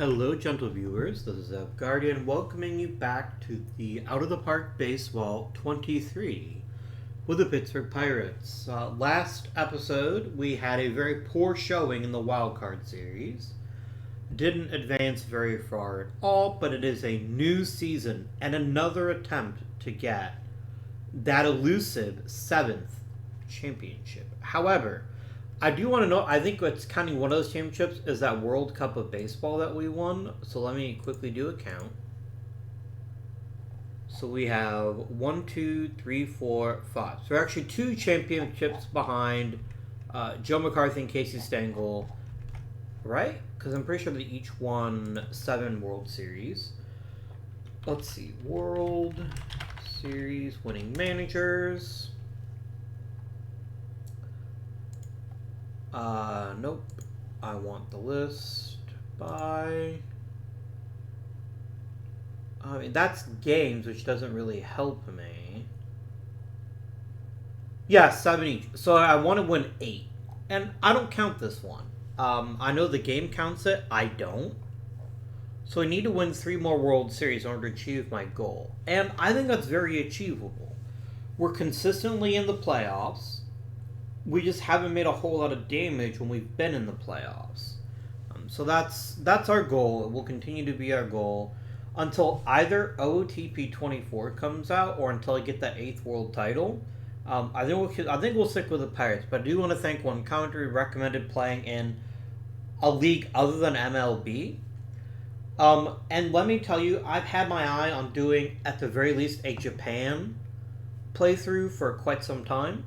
Hello, gentle viewers. This is Guardian welcoming you back to the Out of the Park Baseball 23 with the Pittsburgh Pirates. Last episode, we had a very poor showing in the wild card series. Didn't advance very far at all, but it is a new season and another attempt to get that elusive seventh championship. However, I do want to know. I think what's counting one of those championships is that World Cup of Baseball that we won. So let me quickly do a count. So we have 1, 2, 3, 4, 5. So we're actually two championships behind Joe McCarthy and Casey Stengel, right? Because I'm pretty sure they each won 7 World Series. Let's see. World Series winning managers. Nope. I want the list by... I mean, that's games, which doesn't really help me. Yeah, 7 each. So I want to win 8. And I don't count this one. I know the game counts it. I don't. So I need to win 3 more World Series in order to achieve my goal. And I think that's very achievable. We're consistently in the playoffs. We just haven't made a whole lot of damage when we've been in the playoffs. So that's our goal. It will continue to be our goal until either OOTP 24 comes out or until I get that 8th world title. I think we'll stick with the Pirates, but I do want to thank one commenter who recommended playing in a league other than MLB. And let me tell you, I've had my eye on doing at the very least a Japan playthrough for quite some time.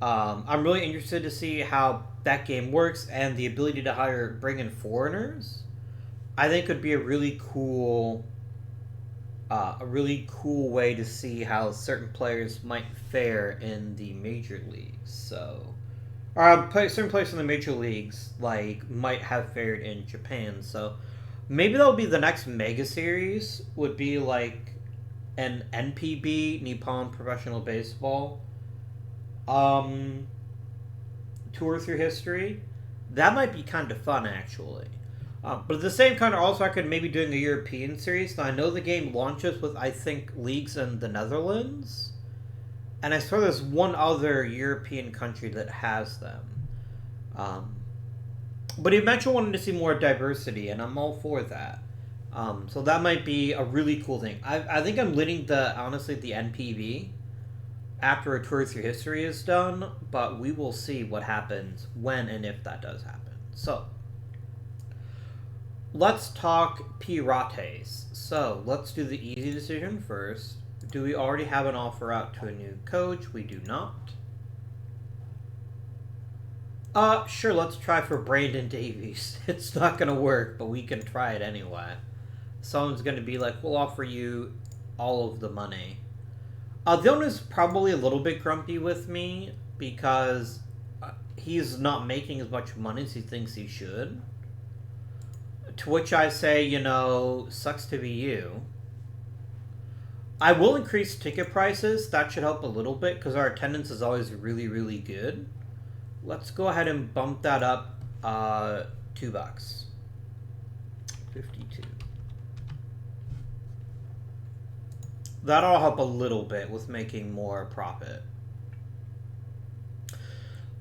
I'm really interested to see how that game works and the ability to bring in foreigners. I think could be a really cool way to see how certain players might fare in the major leagues. So, certain players in the major leagues might have fared in Japan. So, maybe that'll be the next mega series. Would be like an NPB, Nippon Professional Baseball tour through history. That might be kind of fun, actually. But at the same time, also I could maybe doing a European series. Now I know the game launches with I think leagues in the Netherlands, and I swear there's one other European country that has them. But he eventually wanted to see more diversity, and I'm all for that. So that might be a really cool thing. I think I'm leading the NPB after a tour through history is done, but we will see what happens when and if that does happen. So, let's talk Pirates. So, let's do the easy decision first. Do we already have an offer out to a new coach? We do not. Sure, let's try for Brandon Davies. It's not going to work, but we can try it anyway. Someone's going to be like, we'll offer you all of the money. The owner's probably a little bit grumpy with me because he's not making as much money as he thinks he should. To which I say, sucks to be you. I will increase ticket prices. That should help a little bit because our attendance is always really, really good. Let's go ahead and bump that up $2. 52. That'll help a little bit with making more profit.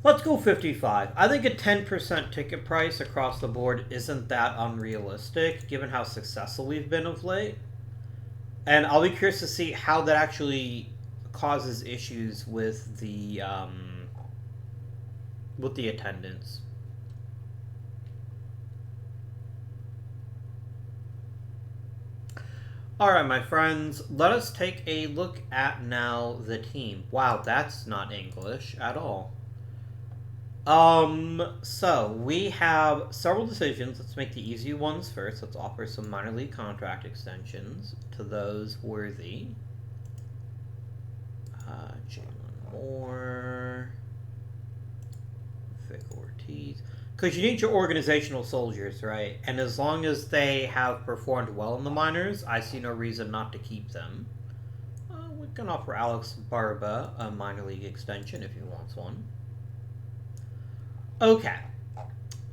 Let's go 55. I think a 10% ticket price across the board isn't that unrealistic, given how successful we've been of late. And I'll be curious to see how that actually causes issues with the attendance. Alright, my friends, let us take a look at now the team. Wow, that's not English at all. So we have several decisions. Let's make the easy ones first. Let's offer some minor league contract extensions to those worthy. Jalen Moore, Vic Ortiz. Because you need your organizational soldiers, right? And as long as they have performed well in the minors, I see no reason not to keep them. We can offer Alex Barba a minor league extension if he wants one. Okay.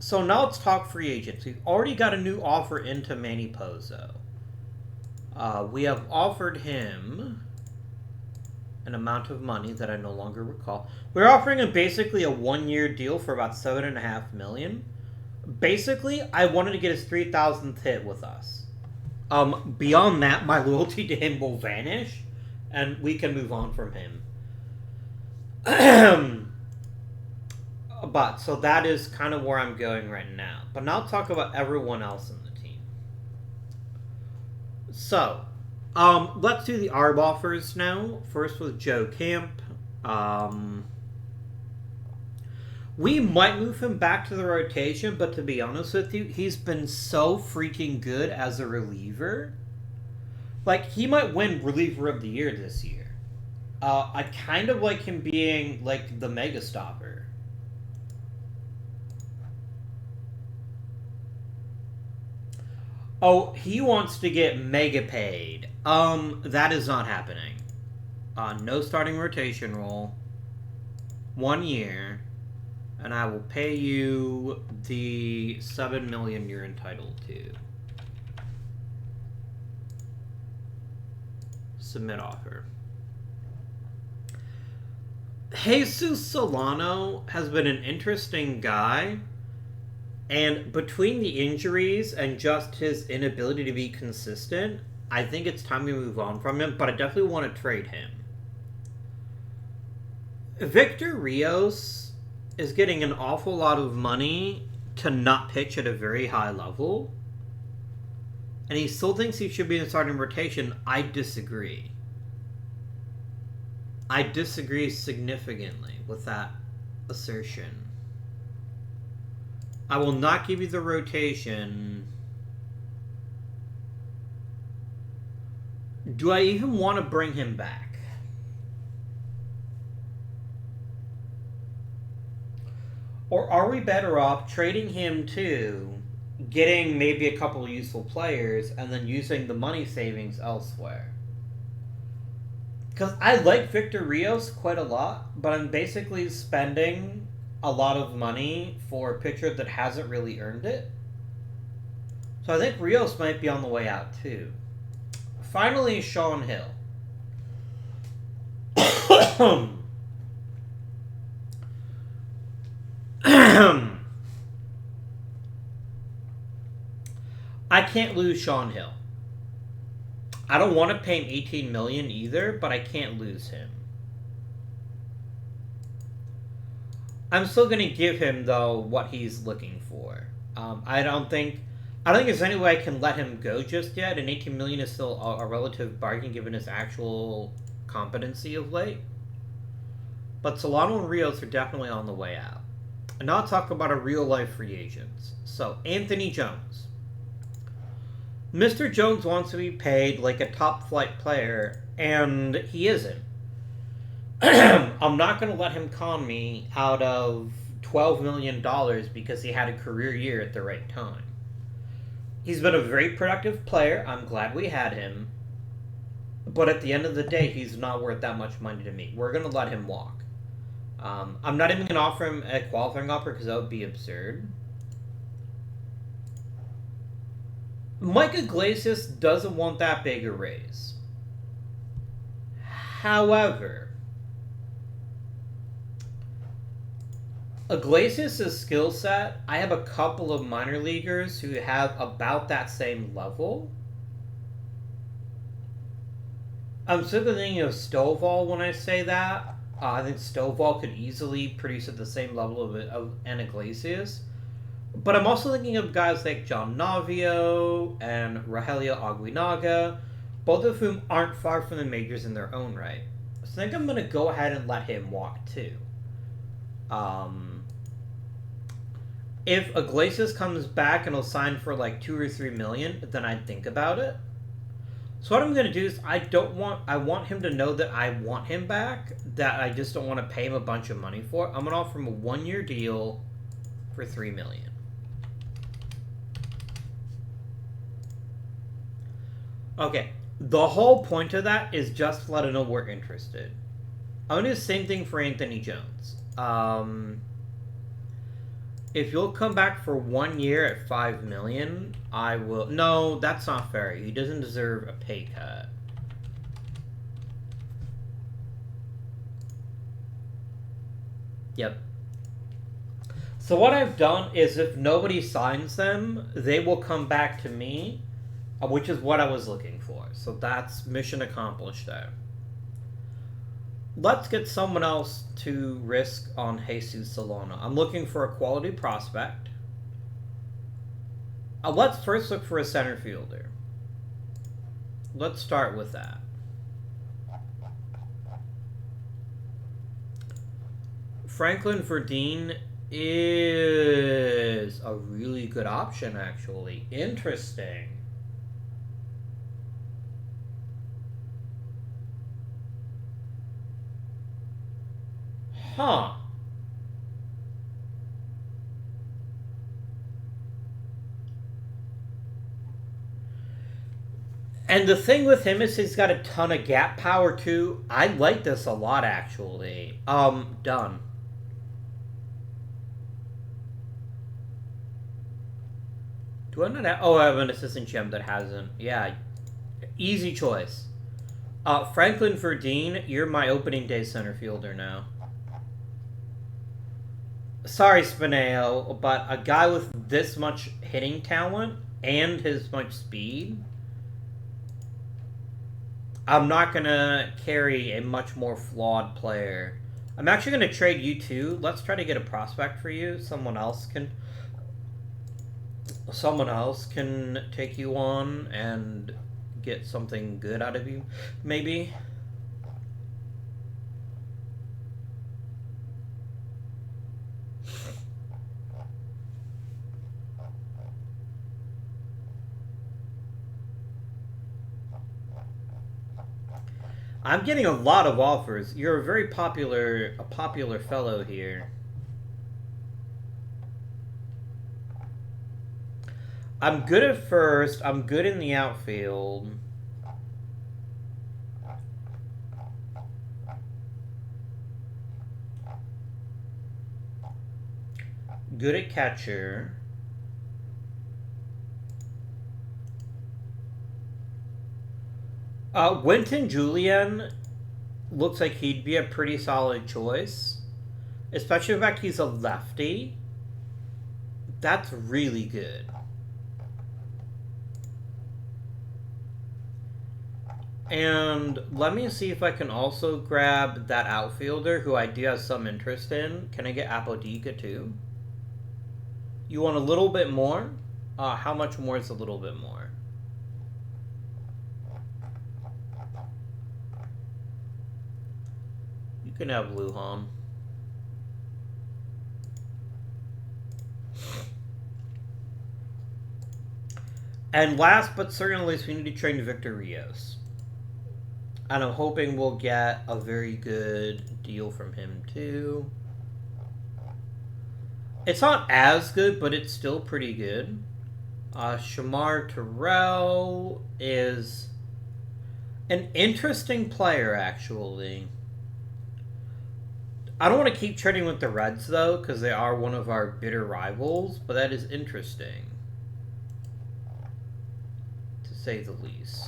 So now let's talk free agents. We've already got a new offer into Manny Pozo. We have offered him an amount of money that I no longer recall. We're offering him basically a 1-year deal for about $7.5 million. Basically, I wanted to get his 3,000th hit with us. Beyond that, my loyalty to him will vanish, and we can move on from him. But, so that is kind of where I'm going right now. But now I'll talk about everyone else in the team. So, let's do the ARB offers now. First with Joe Camp. We might move him back to the rotation, but to be honest with you, he's been so freaking good as a reliever. Like, he might win Reliever of the Year this year. I kind of like him being, like, the mega stopper. Oh, he wants to get mega paid. That is not happening. No starting rotation role. 1 year. And I will pay you the $7 million you're entitled to. Submit offer. Jesus Solano has been an interesting guy. And between the injuries and just his inability to be consistent, I think it's time we move on from him, but I definitely want to trade him. Victor Rios is getting an awful lot of money to not pitch at a very high level. And he still thinks he should be in starting rotation. I disagree. I disagree significantly with that assertion. I will not give you the rotation. Do I even want to bring him back? Or are we better off trading him to getting maybe a couple of useful players and then using the money savings elsewhere? Because I like Victor Rios quite a lot, but I'm basically spending a lot of money for a pitcher that hasn't really earned it. So I think Rios might be on the way out too. Finally, Sean Hill. I can't lose Sean Hill. I don't want to pay him $18 million either, but I can't lose him. I'm still going to give him, though, what he's looking for. I don't think there's any way I can let him go just yet, and $18 million is still a relative bargain given his actual competency of late. But Solano and Rios are definitely on the way out. And now I'll talk about our real-life free agents. So, Anthony Jones. Mr. Jones wants to be paid like a top-flight player, and he isn't. I'm not going to let him con me out of $12 million because he had a career year at the right time. He's been a very productive player. I'm glad we had him. But at the end of the day, he's not worth that much money to me. We're going to let him walk. I'm not even going to offer him a qualifying offer because that would be absurd. Mike Iglesias doesn't want that big a raise. However, Iglesias' skill set, I have a couple of minor leaguers who have about that same level. I'm simply thinking of Stovall when I say that. I think Stovall could easily produce at the same level of an Iglesias. But I'm also thinking of guys like John Navio and Rogelio Aguinaga, both of whom aren't far from the majors in their own right. So I think I'm going to go ahead and let him walk too. If Iglesias comes back and he'll sign for like $2 or $3 million, then I'd think about it. So what I'm going to do is I want him to know that I want him back, that I just don't want to pay him a bunch of money for. I'm going to offer him a 1-year deal for $3 million. Okay, the whole point of that is just to let him know we're interested. I'm going to do the same thing for Anthony Jones. If you'll come back for 1 year at 5 million, I will. No, that's not fair. He doesn't deserve a pay cut. Yep. So what I've done is if nobody signs them, they will come back to me, which is what I was looking for. So that's mission accomplished there. Let's get someone else to risk on Jesus Solana. I'm looking for a quality prospect. Let's first look for a center fielder. Let's start with that. Franklin Verdeen is a really good option, actually. Interesting. Huh. And the thing with him is he's got a ton of gap power, too. I like this a lot, actually. Done. Do I not have... Oh, I have an assistant GM that hasn't. Yeah. Easy choice. Franklin Verdeen, you're my opening day center fielder now. Sorry, Spineo, but a guy with this much hitting talent and his much speed, I'm not going to carry a much more flawed player. I'm actually going to trade you too. Let's try to get a prospect for you. Someone else can take you on and get something good out of you, maybe. I'm getting a lot of offers. You're a very popular fellow here. I'm good at first. I'm good in the outfield. Good at catcher. Winton Julian looks like he'd be a pretty solid choice. Especially the fact he's a lefty. That's really good. And let me see if I can also grab that outfielder who I do have some interest in. Can I get Apodica too? You want a little bit more? How much more is a little bit more? You can have Lujan. And last but certainly least, we need to train Victor Rios. And I'm hoping we'll get a very good deal from him too. It's not as good, but it's still pretty good. Shamar Terrell is an interesting player, actually. I don't want to keep trading with the Reds, though, because they are one of our bitter rivals, but that is interesting, to say the least.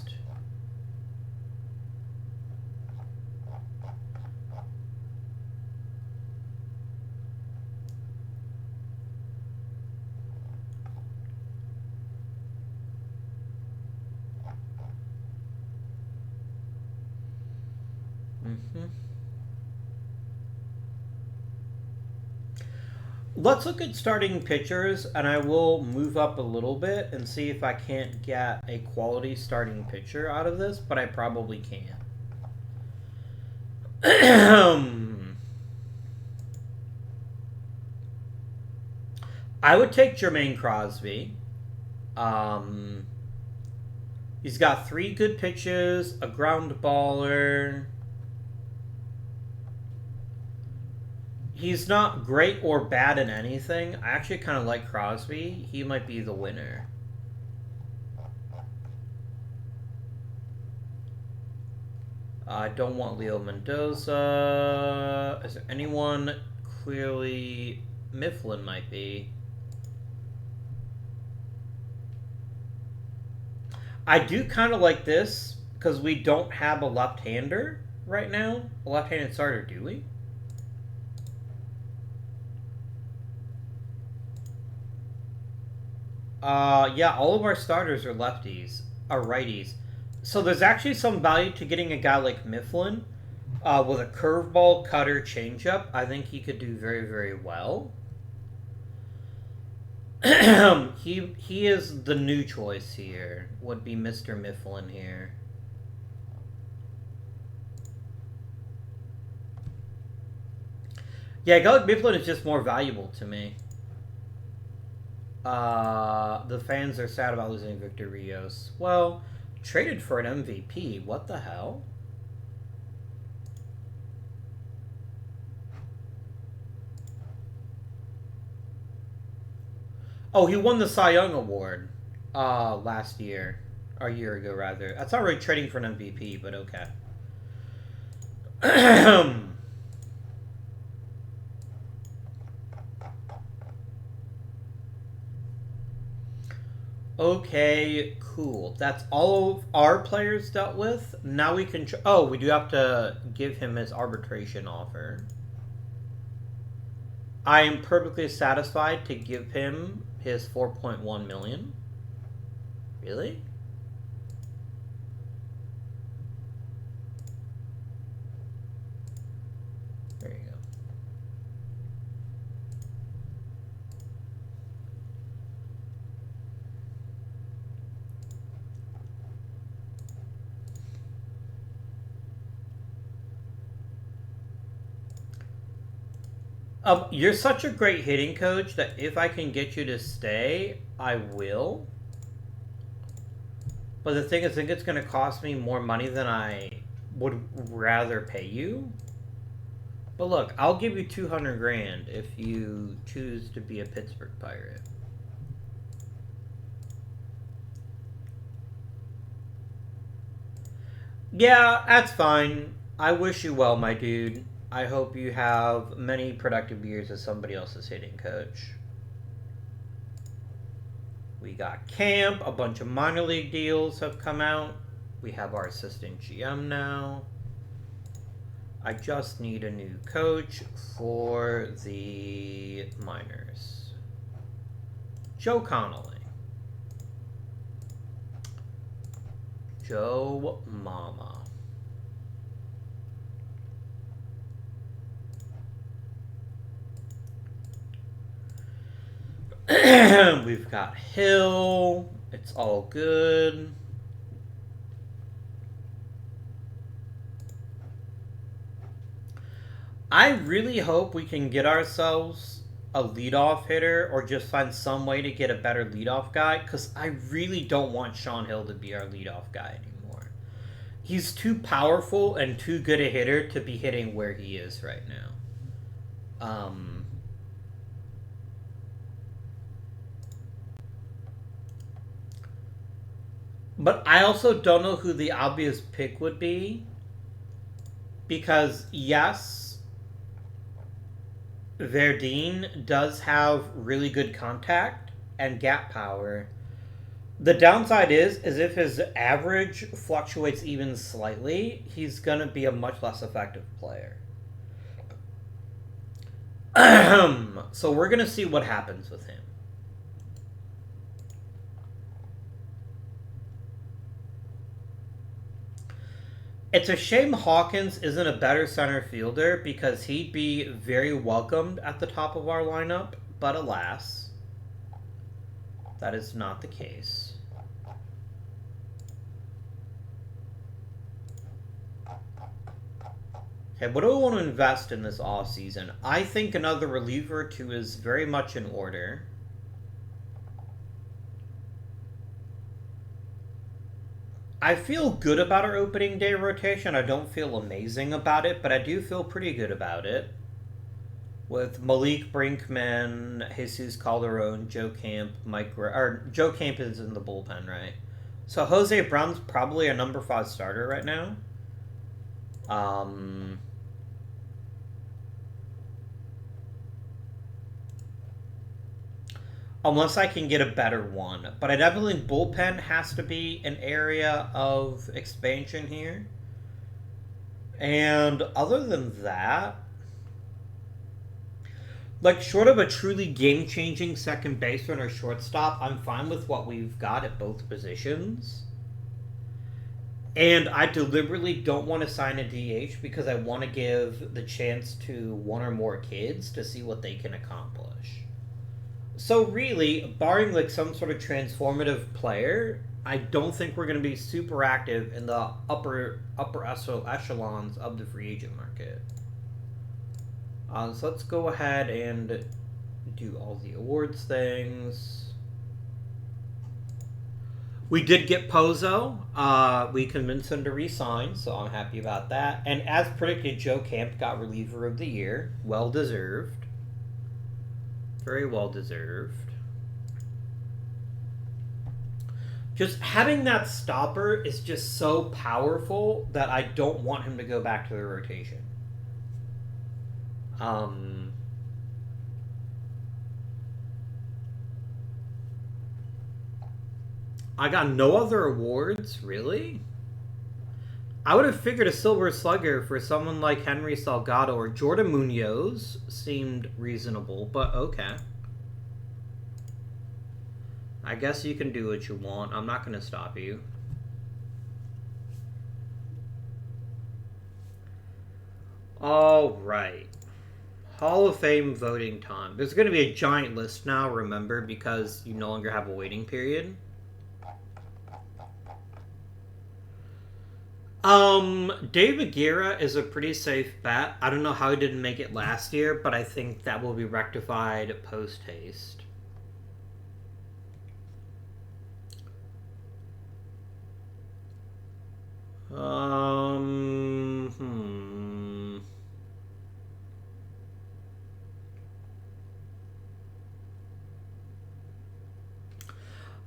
Let's look at starting pitchers, and I will move up a little bit and see if I can't get a quality starting pitcher out of this, but I probably can't. I would take Jermaine Crosby. He's got 3 good pitches, a ground baller. He's not great or bad in anything. I actually kind of like Crosby. He might be the winner. I don't want Leo Mendoza. Is there anyone clearly Mifflin might be. I do kind of like this because we don't have a left-hander right now. A left-handed starter, do we? Yeah, all of our starters are lefties, are righties. So there's actually some value to getting a guy like Mifflin with a curveball, cutter, changeup. I think he could do very, very well. he is the new choice here. Would be Mr. Mifflin here. Yeah, a guy like Mifflin is just more valuable to me. The fans are sad about losing Victor Rios. Well, traded for an MVP. What the hell? Oh, he won the Cy Young Award last year. Or a year ago, rather. That's not really trading for an MVP, but okay. Okay, cool. That's all of our players dealt with. Now we can... oh, we do have to give him his arbitration offer. I am perfectly satisfied to give him his 4.1 million. Really? There you go. You're such a great hitting coach that if I can get you to stay, I will. But the thing is, I think it's going to cost me more money than I would rather pay you. But look, I'll give you 200 grand if you choose to be a Pittsburgh Pirate. Yeah, that's fine. I wish you well, my dude. I hope you have many productive years as somebody else's hitting coach. We got camp. A bunch of minor league deals have come out. We have our assistant GM now. I just need a new coach for the minors. Joe Connolly. Joe Mama. We've got Hill. It's all good. I really hope we can get ourselves a leadoff hitter or just find some way to get a better leadoff guy, because I really don't want Sean Hill to be our leadoff guy anymore. He's too powerful and too good a hitter to be hitting where he is right now. But I also don't know who the obvious pick would be. Because, yes, Verdine does have really good contact and gap power. The downside is if his average fluctuates even slightly, he's going to be a much less effective player. So we're going to see what happens with him. It's a shame Hawkins isn't a better center fielder because he'd be very welcomed at the top of our lineup, but alas, that is not the case. Okay, what do I want to invest in this offseason? I think another reliever or two is very much in order. I feel good about our opening day rotation. I don't feel amazing about it, but I do feel pretty good about it. With Malik Brinkman, Jesus Calderon, Joe Camp, Joe Camp is in the bullpen, right? So Jose Brown's probably a number 5 starter right now. Unless I can get a better one. But I definitely think bullpen has to be an area of expansion here. And other than that, like, short of a truly game-changing second baseman or shortstop, I'm fine with what we've got at both positions. And I deliberately don't want to sign a DH because I want to give the chance to one or more kids to see what they can accomplish. So really, barring like some sort of transformative player, I don't think we're going to be super active in the upper echelons of the free agent market. So let's go ahead and do all the awards things. We did get Pozo. We convinced him to resign, so I'm happy about that. And as predicted, Joe Camp got reliever of the year. Well deserved. Very well deserved. Just having that stopper is just so powerful that I don't want him to go back to the rotation. I got no other awards, really? I would have figured a Silver Slugger for someone like Henry Salgado or Jordan Munoz seemed reasonable, but okay. I guess you can do what you want. I'm not going to stop you. All right. Hall of Fame voting time. There's going to be a giant list now, remember, because you no longer have a waiting period. Dave Aguirre is a pretty safe bet. I don't know how he didn't make it last year, but I think that will be rectified post-haste.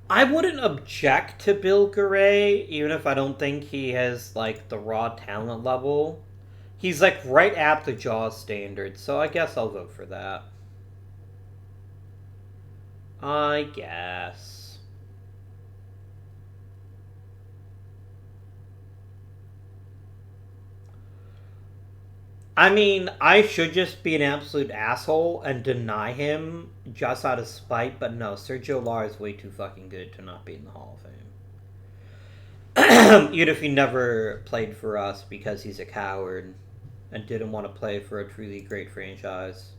I wouldn't object to Bill Garay, even if I don't think he has, like, the raw talent level. He's, like, right at the Jaws standard, so I guess I'll vote for that. I guess. I mean, I should just be an absolute asshole and deny him just out of spite, but no, Sergio Lara is way too fucking good to not be in the Hall of Fame. Even if he never played for us because he's a coward and didn't want to play for a truly great franchise.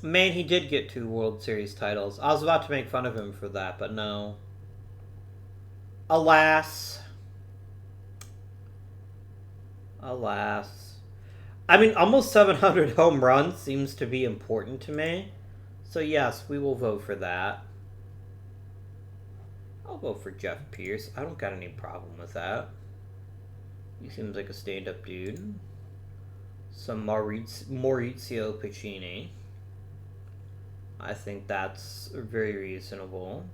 Man, he did get 2 World Series titles. I was about to make fun of him for that, but no. Alas. Alas. I mean, almost 700 home runs seems to be important to me. So yes, we will vote for that. I'll vote for Jeff Pierce. I don't got any problem with that. He seems like a stand-up dude. Some Maurizio Piccini. I think that's very reasonable.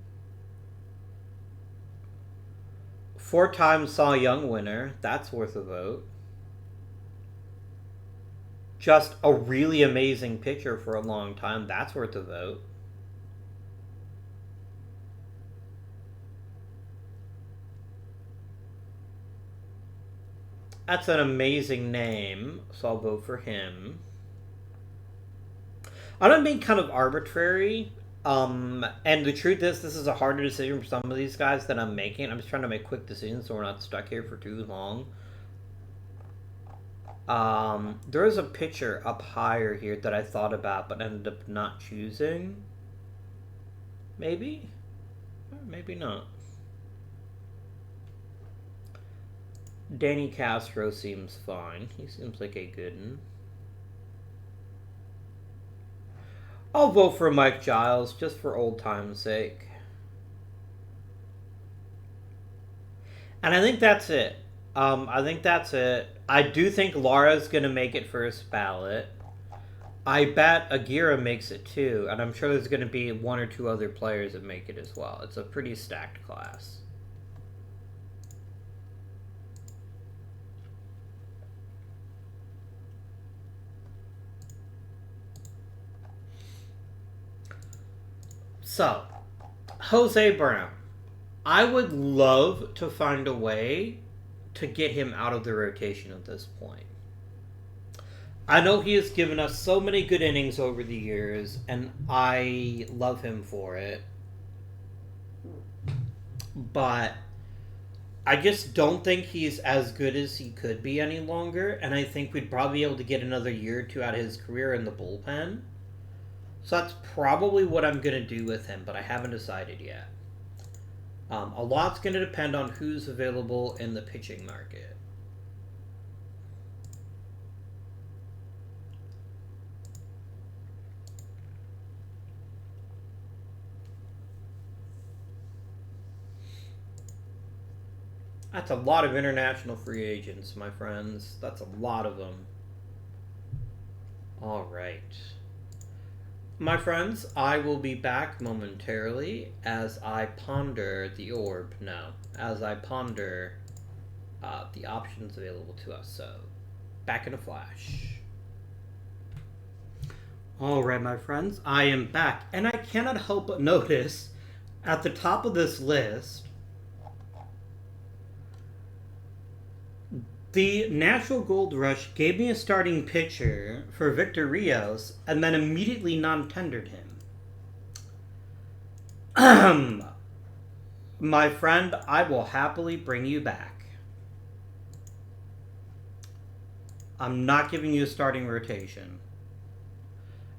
4-time Cy Young winner. That's worth a vote. Just a really amazing pitcher for a long time. That's worth a vote. That's an amazing name, so I'll vote for him. I'm being kind of arbitrary. And the truth is, this is a harder decision for some of these guys that I'm making. I'm just trying to make quick decisions so we're not stuck here for too long. There is a pitcher up higher here that I thought about but ended up not choosing. Maybe? Or maybe not. Danny Castro seems fine. He seems like a good one. I'll vote for Mike Giles, just for old time's sake. And I think that's it. I think that's it. I do think Lara's going to make it first ballot. I bet Aguirre makes it too, and I'm sure there's going to be 1 or 2 other players that make it as well. It's a pretty stacked class. So, Jose Burnham. I would love to find a way to get him out of the rotation at this point. I know he has given us so many good innings over the years, and I love him for it. But I just don't think he's as good as he could be any longer, and I think we'd probably be able to get another year or two out of his career in the bullpen. So that's probably what I'm going to do with him, but I haven't decided yet. A lot's going to depend on who's available in the pitching market. That's a lot of international free agents, my friends. That's a lot of them. All right. My friends, I will be back momentarily as I ponder the orb. No, as I ponder the options available to us. So, back in a flash. All right, my friends, I am back. And I cannot help but notice at the top of this list, the Natural Gold Rush gave me a starting pitcher for Victor Rios and then immediately non-tendered him. My friend, I will happily bring you back. I'm not giving you a starting rotation.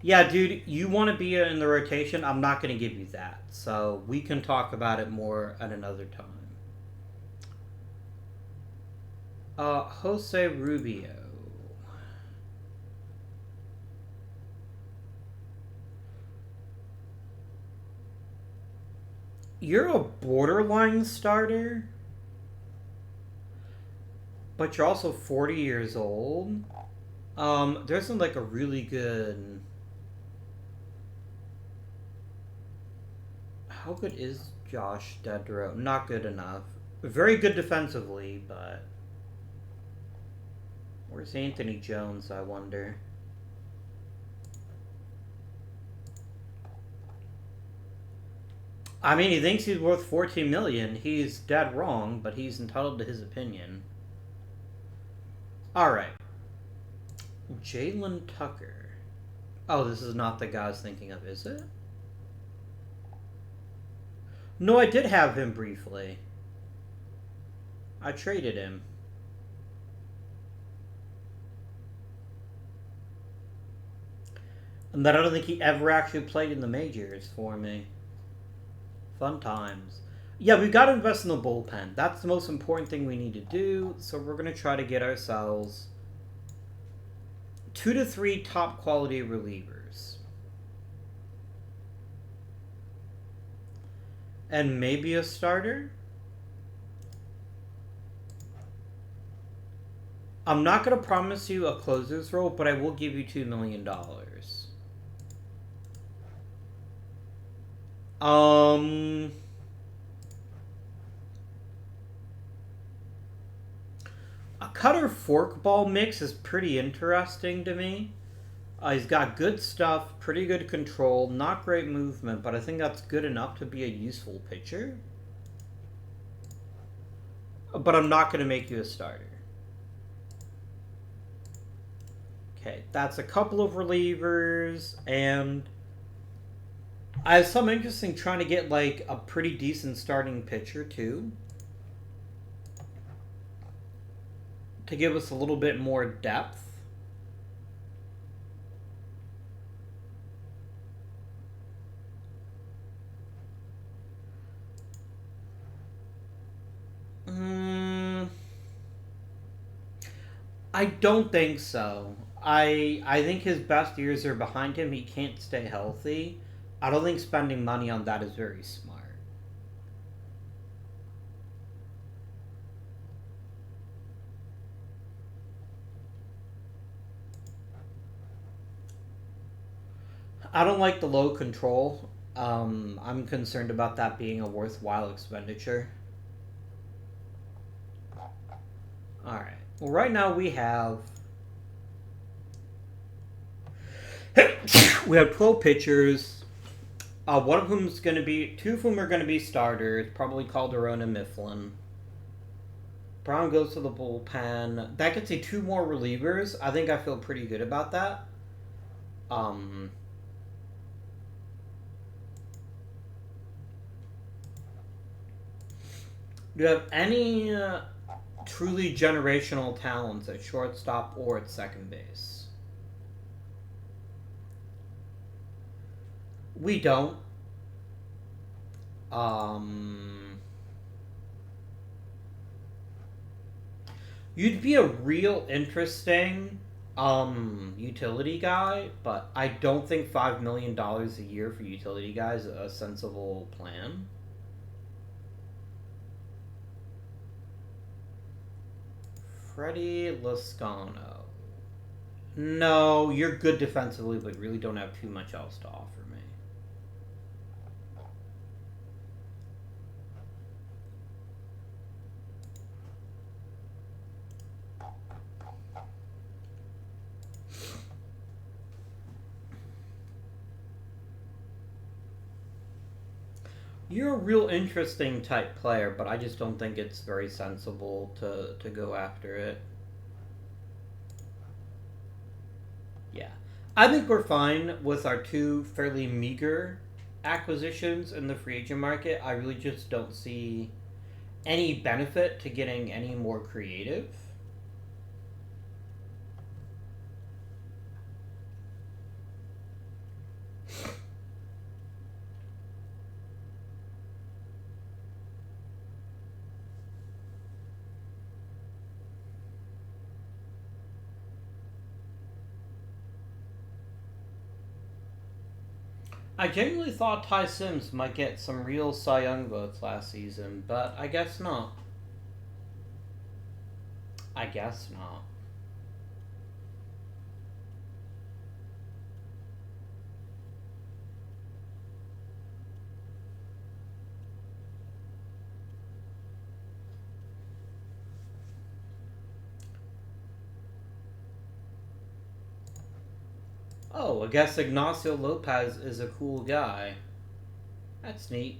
Yeah, dude, you want to be in the rotation? I'm not going to give you that. So we can talk about it more at another time. Jose Rubio. You're a borderline starter, but you're also 40 years old. There isn't like a really good... How good is Josh Dedro? Not good enough. Very good defensively, but... Where's Anthony Jones, I wonder? I mean, he thinks he's worth $14 million. He's dead wrong, but he's entitled to his opinion. Alright. Jalen Tucker. Oh, this is not the guy I was thinking of, is it? No, I did have him briefly. I traded him. And then I don't think he ever actually played in the majors for me. Fun times. Yeah, we've got to invest in the bullpen. That's the most important thing we need to do. So we're going to try to get ourselves 2 to 3 top quality relievers. And maybe a starter. I'm not going to promise you a closer's role, but I will give you $2 million. A cutter forkball mix is pretty interesting to me. He's got good stuff, pretty good control, not great movement, but I think that's good enough to be a useful pitcher. But I'm not going to make you a starter. Okay, that's a couple of relievers, and I have some interest in trying to get like a pretty decent starting pitcher too, to give us a little bit more depth. I don't think so. I think his best years are behind him. He can't stay healthy. I don't think spending money on that is very smart. I don't like the low control. I'm concerned about that being a worthwhile expenditure. Alright. Well, right now we have 12 pitchers. One of whom's going to be, two of whom are going to be starters, probably Calderon and Mifflin. Brown goes to the bullpen. That gets you two more relievers. I think I feel pretty good about that. Do you have any truly generational talents at shortstop or at second base? We don't. You'd be a real interesting utility guy, but I don't think $5 million a year for utility guys is a sensible plan. Freddie Lascano. No, you're good defensively, but really don't have too much else to offer me. You're a real interesting type player, but I just don't think it's very sensible to go after it. Yeah. I think we're fine with our two fairly meager acquisitions in the free agent market. I really just don't see any benefit to getting any more creative. I genuinely thought Ty Sims might get some real Cy Young votes last season, but I guess not. I guess not. Oh, I guess Ignacio Lopez is a cool guy. That's neat.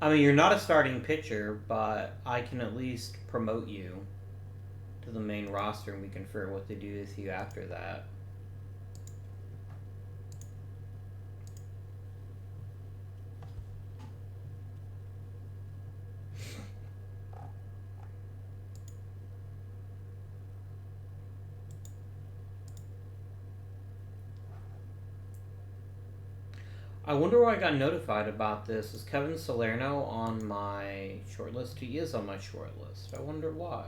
I mean, you're not a starting pitcher, but I can at least promote you to the main roster and we can figure out what to do with you after that. I wonder why I got notified about this. Is Kevin Salerno on my shortlist? He is on my shortlist. I wonder why.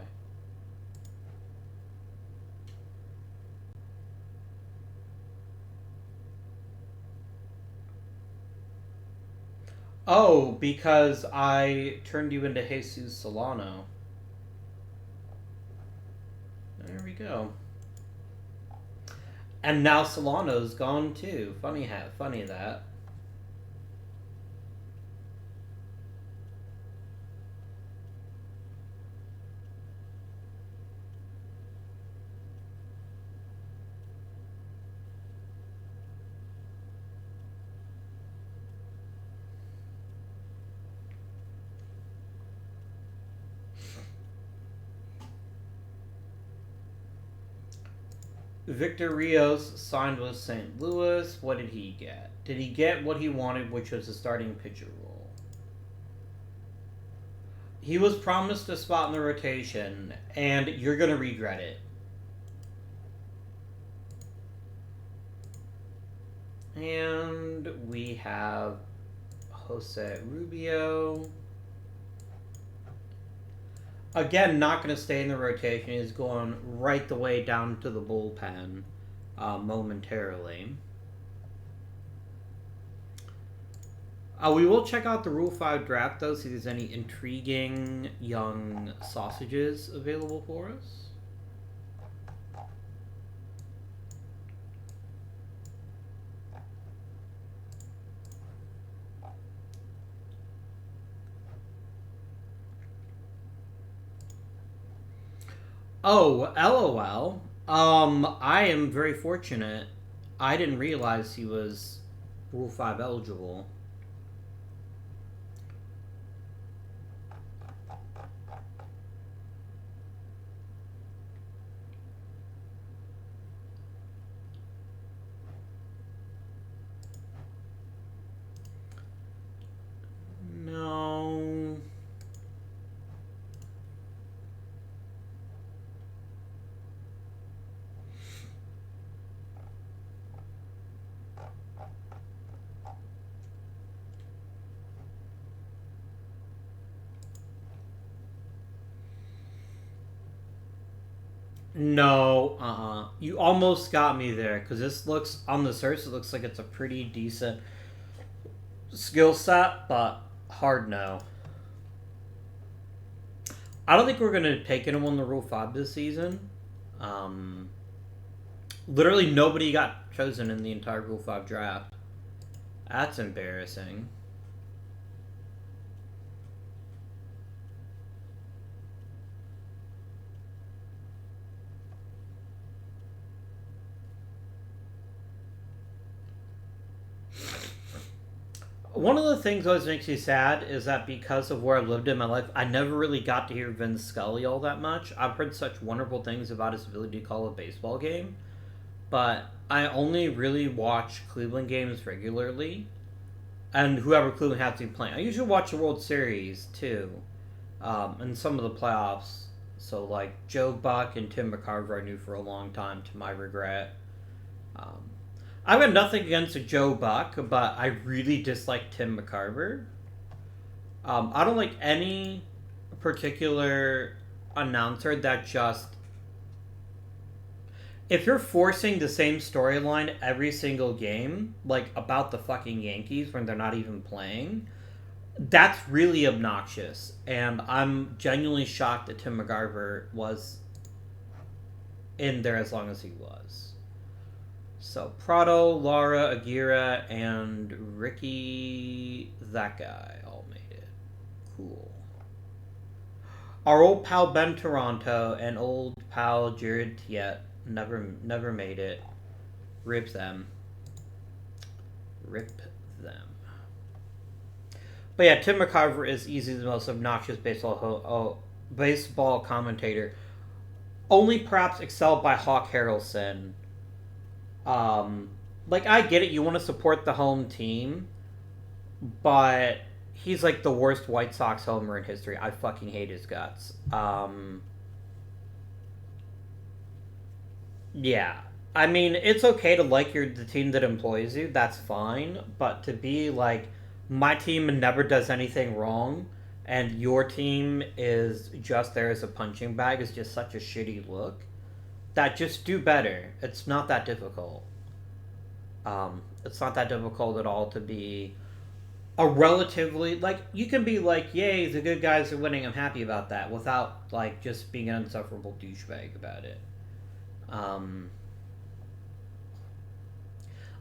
Oh, because I turned you into Jesus Solano. There we go. And now Solano's gone too. Funny that. Victor Rios signed with St. Louis. What did he get? Did he get what he wanted, which was a starting pitcher role? He was promised a spot in the rotation, and you're going to regret it. And we have Jose Rubio. Again, not going to stay in the rotation. He's going right the way down to the bullpen momentarily. We will check out the Rule 5 draft, though, see if there's any intriguing young sausages available for us. Oh, LOL. I am very fortunate. I didn't realize he was Rule 5 eligible. No. No, You almost got me there, because this looks, on the surface, it looks like it's a pretty decent skill set, but hard no. I don't think we're going to take anyone the Rule 5 this season. Literally nobody got chosen in the entire Rule 5 draft. That's embarrassing. One of the things that always makes me sad is that because of where I've lived in my life, I never really got to hear Vin Scully all that much. I've heard such wonderful things about his ability to call a baseball game, but I only really watch Cleveland games regularly, and whoever Cleveland has to be playing. I usually watch the World Series too, and some of the playoffs. So like Joe Buck and Tim McCarver, I knew for a long time, to my regret. Um, I've got nothing against Joe Buck, but I really dislike Tim McCarver. I don't like any particular announcer that just... If you're forcing the same storyline every single game, like about the fucking Yankees when they're not even playing, that's really obnoxious. And I'm genuinely shocked that Tim McCarver was in there as long as he was. So, Prado, Lara, Aguirre, and Ricky, that guy, all made it. Cool. Our old pal Ben Toronto and old pal Jared Tiet never made it. Rip them. Rip them. But yeah, Tim McCarver is easily the most obnoxious baseball commentator. Only perhaps excelled by Hawk Harrelson. Like, I get it, you want to support the home team, but he's like the worst White Sox homer in history. I fucking hate his guts. Yeah. I mean, it's okay to like the team that employs you, that's fine, but to be like, my team never does anything wrong, and your team is just there as a punching bag is just such a shitty look. That just do better. It's not that difficult. It's not that difficult at all to be a relatively, like, you can be like, yay, the good guys are winning, I'm happy about that, without, like, just being an insufferable douchebag about it.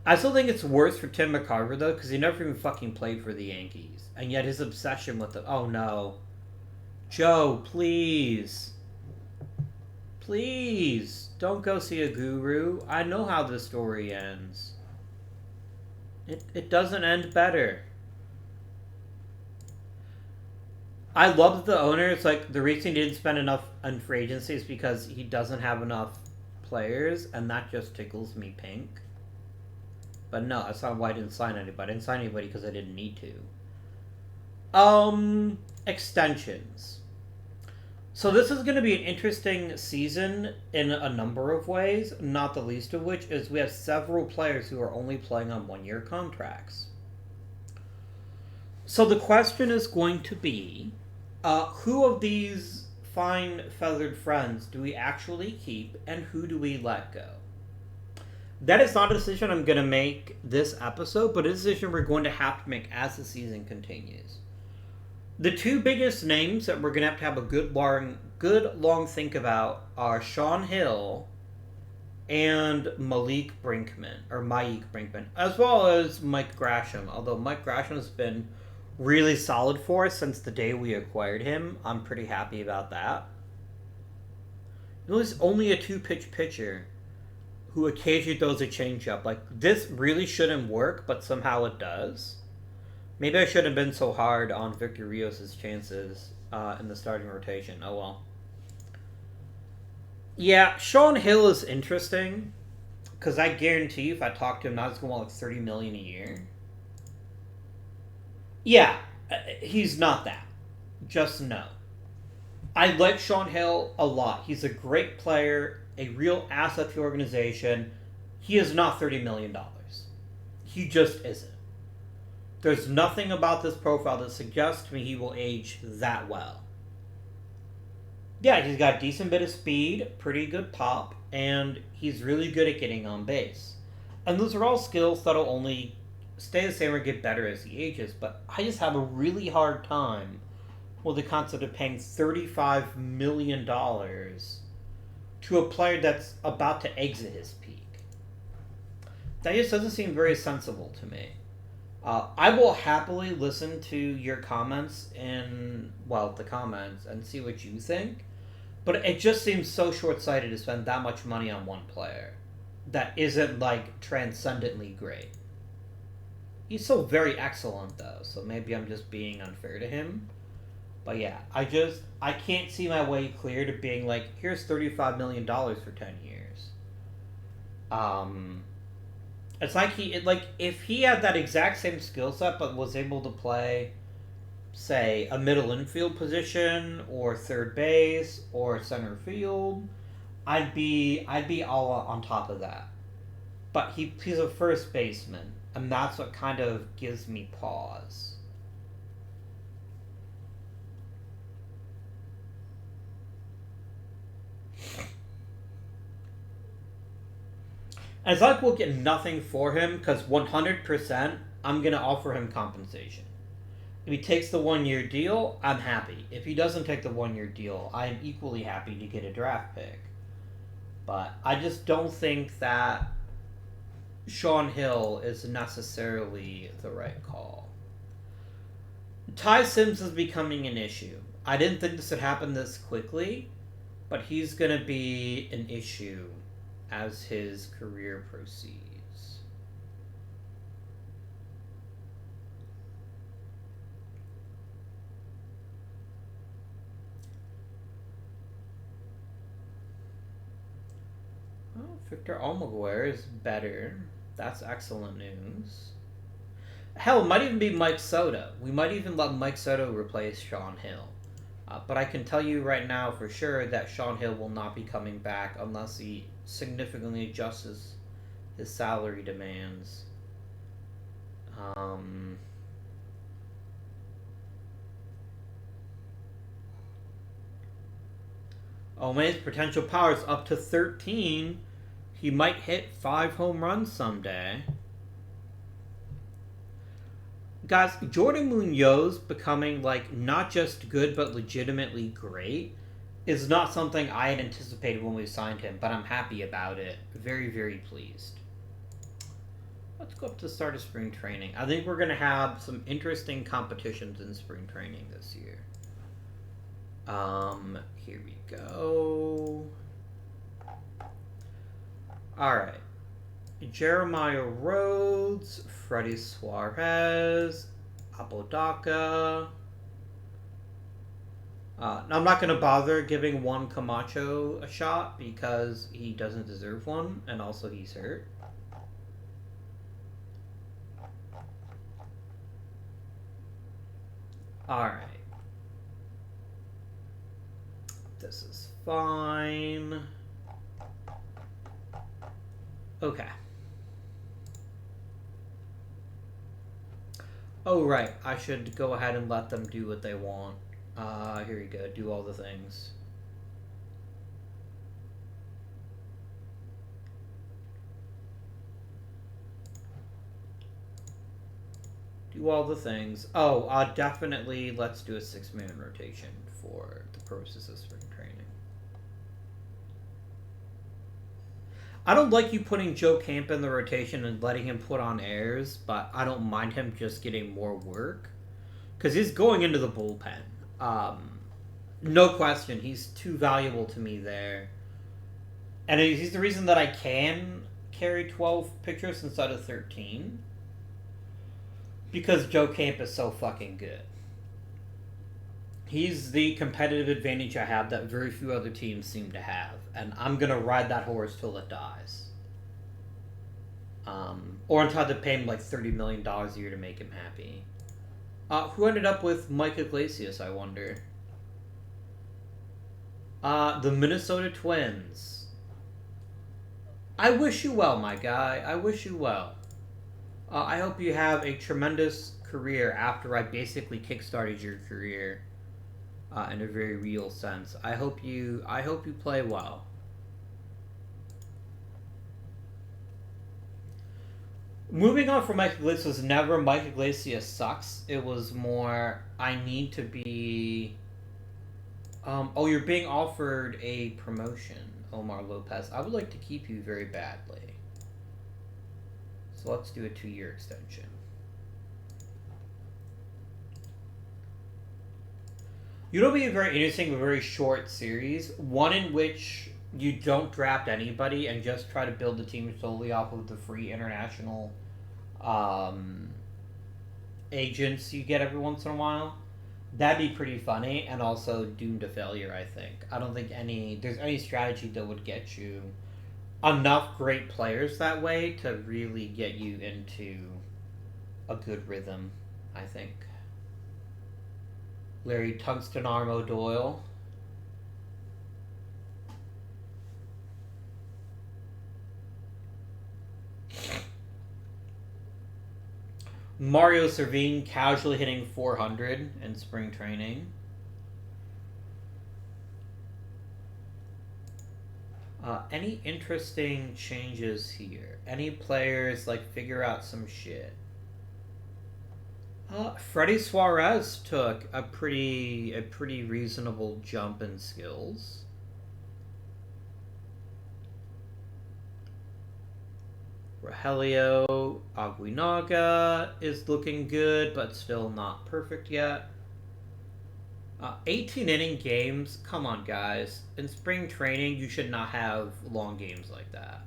I still think it's worse for Tim McCarver, though, because he never even fucking played for the Yankees. And yet his obsession with the... Oh, no. Joe, please. Please. Don't go see a guru. I know how the story ends. It doesn't end better. I love that the owner, it's like, the reason he didn't spend enough on free agency is because he doesn't have enough players, and that just tickles me pink. But no, that's not why I didn't sign anybody. I didn't sign anybody because I didn't need to. Extensions. So this is going to be an interesting season in a number of ways, not the least of which is we have several players who are only playing on one-year contracts. So the question is going to be, who of these fine feathered friends do we actually keep, and who do we let go? That is not a decision I'm going to make this episode, but a decision we're going to have to make as the season continues. The two biggest names that we're going to have a good long think about are Sean Hill and Malik Brinkman, as well as Mike Grasham. Although Mike Grasham has been really solid for us since the day we acquired him. I'm pretty happy about that. He's only a two-pitch pitcher who occasionally throws a changeup. Like, this really shouldn't work, but somehow it does. Maybe I shouldn't have been so hard on Victor Rios' chances in the starting rotation. Oh well. Yeah, Sean Hill is interesting because I guarantee you, if I talk to him now, he's going to want like $30 million a year. Yeah, he's not that. Just no. I like Sean Hill a lot. He's a great player, a real asset to the organization. He is not $30 million. He just isn't. There's nothing about this profile that suggests to me he will age that well. Yeah, he's got a decent bit of speed, pretty good pop, and he's really good at getting on base. And those are all skills that'll only stay the same or get better as he ages, but I just have a really hard time with the concept of paying $35 million to a player that's about to exit his peak. That just doesn't seem very sensible to me. I will happily listen to your comments in, well, the comments and see what you think. But it just seems so short-sighted to spend that much money on one player that isn't, like, transcendently great. He's still very excellent, though, so maybe I'm just being unfair to him. But yeah, I can't see my way clear to being like, here's $35 million for 10 years. It's like if he had that exact same skill set but was able to play, say, a middle infield position or third base or center field, I'd be all on top of that. But he's a first baseman, and that's what kind of gives me pause. And it's like we'll get nothing for him because 100% I'm going to offer him compensation. If he takes the 1-year deal, I'm happy. If he doesn't take the 1-year deal, I'm equally happy to get a draft pick. But I just don't think that Sean Hill is necessarily the right call. Ty Sims is becoming an issue. I didn't think this would happen this quickly, but he's going to be an issue as his career proceeds. Well, Victor Almaguer is better. That's excellent news. Hell, it might even be Mike Soto. We might even let Mike Soto replace Sean Hill. But I can tell you right now for sure that Sean Hill will not be coming back unless he significantly adjusts his salary demands. Oh man, his potential power is up to 13. He might hit 5 home runs someday. Guys, Jordan Munoz becoming, like, not just good, but legitimately great is not something I had anticipated when we signed him, but I'm happy about it. Very, very pleased. Let's go up to the start of spring training. I think we're going to have some interesting competitions in spring training this year. Here we go. Alright. Jeremiah Rhodes, Freddie Suarez, Apodaca. I'm not going to bother giving Juan Camacho a shot because he doesn't deserve one, and also he's hurt. Alright. This is fine. Okay. Oh, right. I should go ahead and let them do what they want. Here you go. Do all the things. Do all the things. Oh, definitely let's do a 6-man rotation for the purposes of spring training. I don't like you putting Joe Camp in the rotation and letting him put on airs, but I don't mind him just getting more work. Because he's going into the bullpen. No question, he's too valuable to me there And he's the reason that I can carry 12 pitchers instead of 13. Because Joe Camp is so fucking good. He's the competitive advantage I have that very few other teams seem to have. And I'm going to ride that horse till it dies. Or until I have to pay him like $30 million a year to make him happy. Who ended up with Mike Iglesias, I wonder? The Minnesota Twins. I wish you well, my guy. I wish you well. I hope you have a tremendous career after I basically kickstarted your career in a very real sense. I hope you play well. Moving on from Mike Iglesias was never Mike Iglesias sucks. It was more I need to be. Oh, you're being offered a promotion, Omar Lopez. I would like to keep you very badly. So let's do a 2-year extension. It'll be a very interesting but very short series. One in which you don't draft anybody and just try to build the team solely off of the free international agents you get every once in a while. That'd be pretty funny and also doomed to failure, I think. I don't think there's any strategy that would get you enough great players that way to really get you into a good rhythm, I think. Larry Tungsten Armo Doyle. Mario Servine casually hitting 400 in spring training. Any interesting changes here? Any players like figure out some shit? Freddie Suarez took a pretty reasonable jump in skills. Rogelio Aguinaga is looking good, but still not perfect yet. 18 inning games. Come on, guys. In spring training, you should not have long games like that.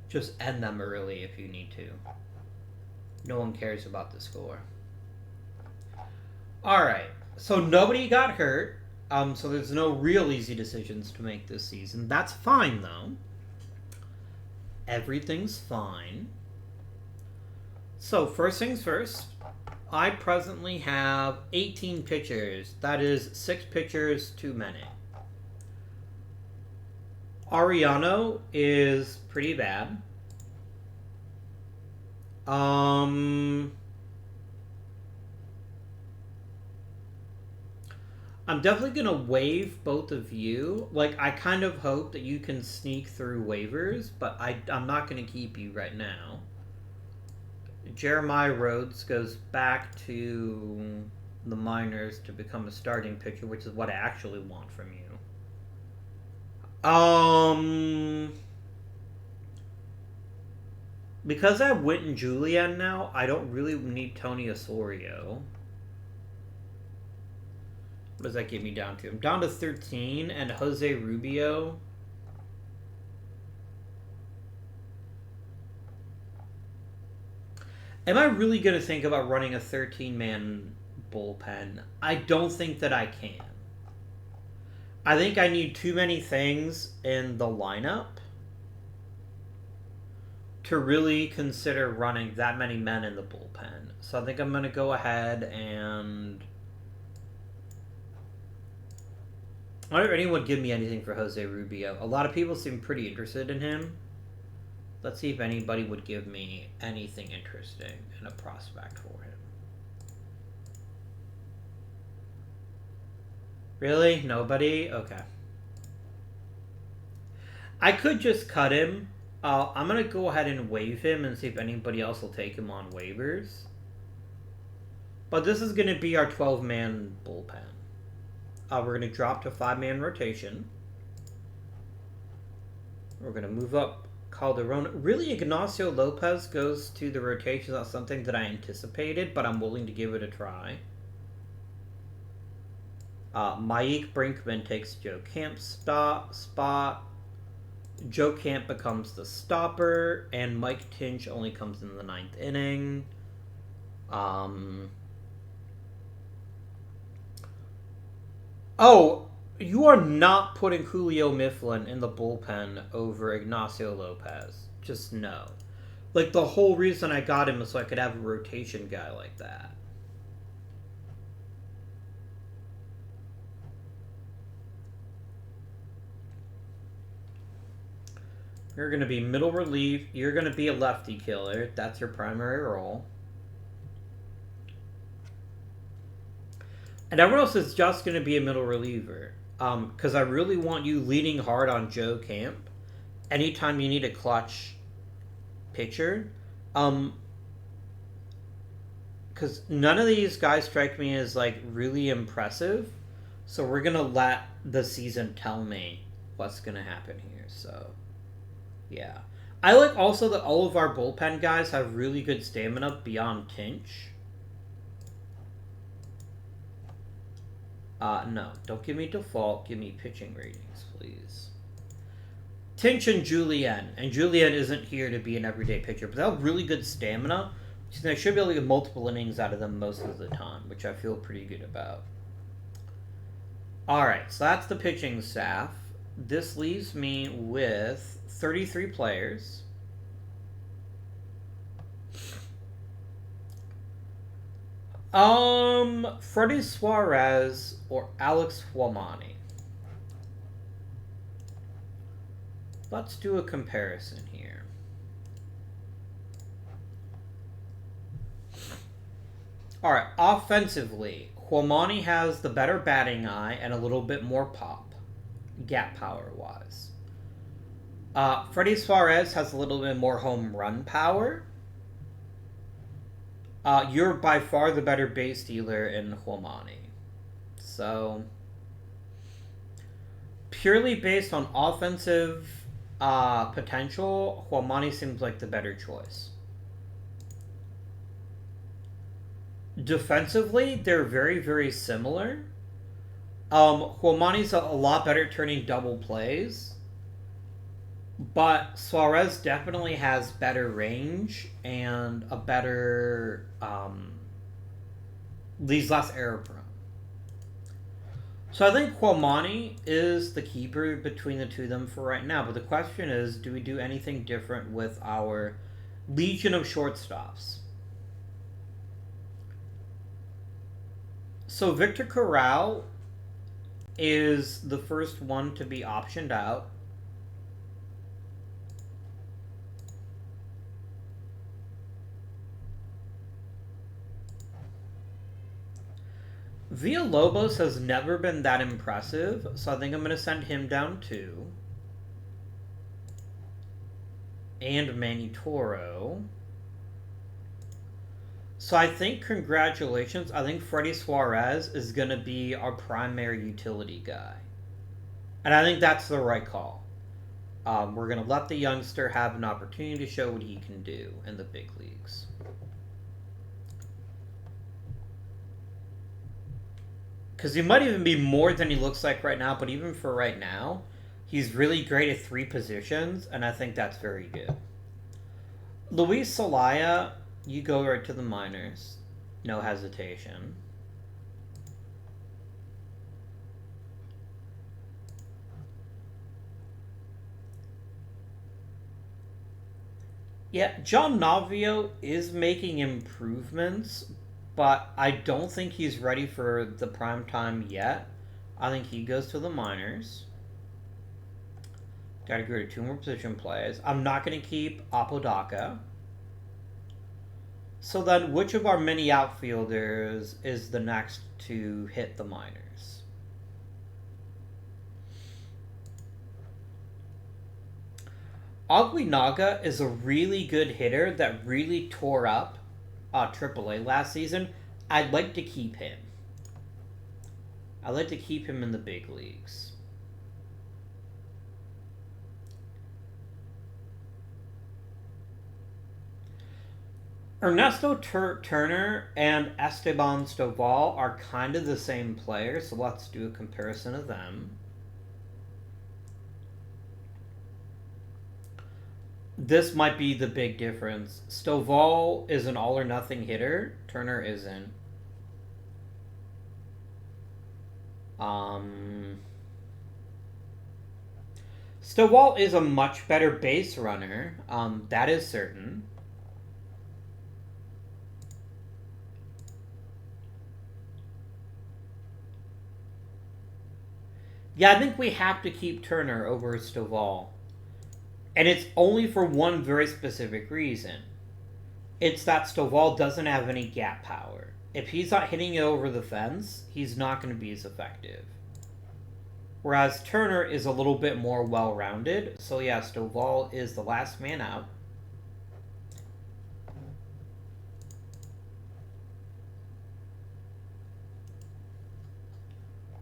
Just end them early if you need to. No one cares about the score. Alright. So nobody got hurt. So there's no real easy decisions to make this season. That's fine, though. Everything's fine. So, first things first. I presently have 18 pitchers. That is 6 pitchers too many. Ariano is pretty bad. I'm definitely going to waive both of you. Like, I kind of hope that you can sneak through waivers, but I'm not going to keep you right now. Jeremiah Rhodes goes back to the minors to become a starting pitcher, which is what I actually want from you. Because I have Witt and Julian now, I don't really need Tony Osorio. What does that get me down to? I'm down to 13, and Jose Rubio. Am I really going to think about running a 13-man bullpen? I don't think that I can. I think I need too many things in the lineup to really consider running that many men in the bullpen. So I think I'm going to go ahead and... I don't know if anyone would give me anything for Jose Rubio. A lot of people seem pretty interested in him. Let's see if anybody would give me anything interesting in a prospect for him. Really? Nobody? Okay. I could just cut him. I'm going to go ahead and waive him and see if anybody else will take him on waivers. But this is going to be our 12-man bullpen. We're going to drop to 5-man rotation. We're going to move up Calderon. Really, Ignacio Lopez goes to the rotation. That's something that I anticipated, but I'm willing to give it a try. Mike Brinkman takes Joe Camp's spot. Joe Camp becomes the stopper, and Mike Tinch only comes in the 9th inning. Oh, you are not putting Julio Mifflin in the bullpen over Ignacio Lopez. Just no. Like, the whole reason I got him is so I could have a rotation guy like that. You're going to be middle relief. You're going to be a lefty killer. That's your primary role. And everyone else is just going to be a middle reliever. Because I really want you leaning hard on Joe Camp anytime you need a clutch pitcher. Because none of these guys strike me as, like, really impressive. So we're going to let the season tell me what's going to happen here. So, yeah. I like also that all of our bullpen guys have really good stamina beyond Tinch. No, don't give me default. Give me pitching ratings, please. Tinch and Julian. And Julian isn't here to be an everyday pitcher, but they have really good stamina. So I should be able to get multiple innings out of them most of the time, which I feel pretty good about. Alright, so that's the pitching staff. This leaves me with 33 players. Freddie Suarez or Alex Huamani. Let's do a comparison here. Alright, offensively, Huamani has the better batting eye and a little bit more pop, gap power-wise. Freddie Suarez has a little bit more home run power. You're by far the better base dealer in Huamani. So, purely based on offensive potential, Huamani seems like the better choice. Defensively, they're very, very similar. Huamani's a lot better at turning double plays. But Suarez definitely has better range and a better, he's less error prone. So I think Huamani is the keeper between the two of them for right now. But the question is, do we do anything different with our legion of shortstops? So Victor Corral is the first one to be optioned out. Villalobos has never been that impressive, so I think I'm going to send him down too. And Manny Toro. So I think, congratulations, I think Freddie Suarez is going to be our primary utility guy. And I think that's the right call. We're going to let the youngster have an opportunity to show what he can do in the big leagues. Because he might even be more than he looks like right now, but even for right now, he's really great at 3 positions, and I think that's very good. Luis Celaya, you go right to the minors. No hesitation. Yeah, John Navio is making improvements, but I don't think he's ready for the prime time yet. I think he goes to the minors. Got to go to 2 more position plays. I'm not going to keep Apodaca. So then, which of our mini outfielders is the next to hit the minors? Aguinaga is a really good hitter that really tore up AAA last season. I'd like to keep him. I'd like to keep him in the big leagues. Ernesto Turner and Esteban Stoval are kind of the same player, so let's do a comparison of them. This might be the big difference. Stovall is an all or nothing hitter. Turner isn't. Stovall is a much better base runner. That is certain. Yeah, I think we have to keep Turner over Stovall. And it's only for one very specific reason. It's that Stovall doesn't have any gap power. If he's not hitting it over the fence, he's not going to be as effective. Whereas Turner is a little bit more well-rounded. So yeah, Stovall is the last man out.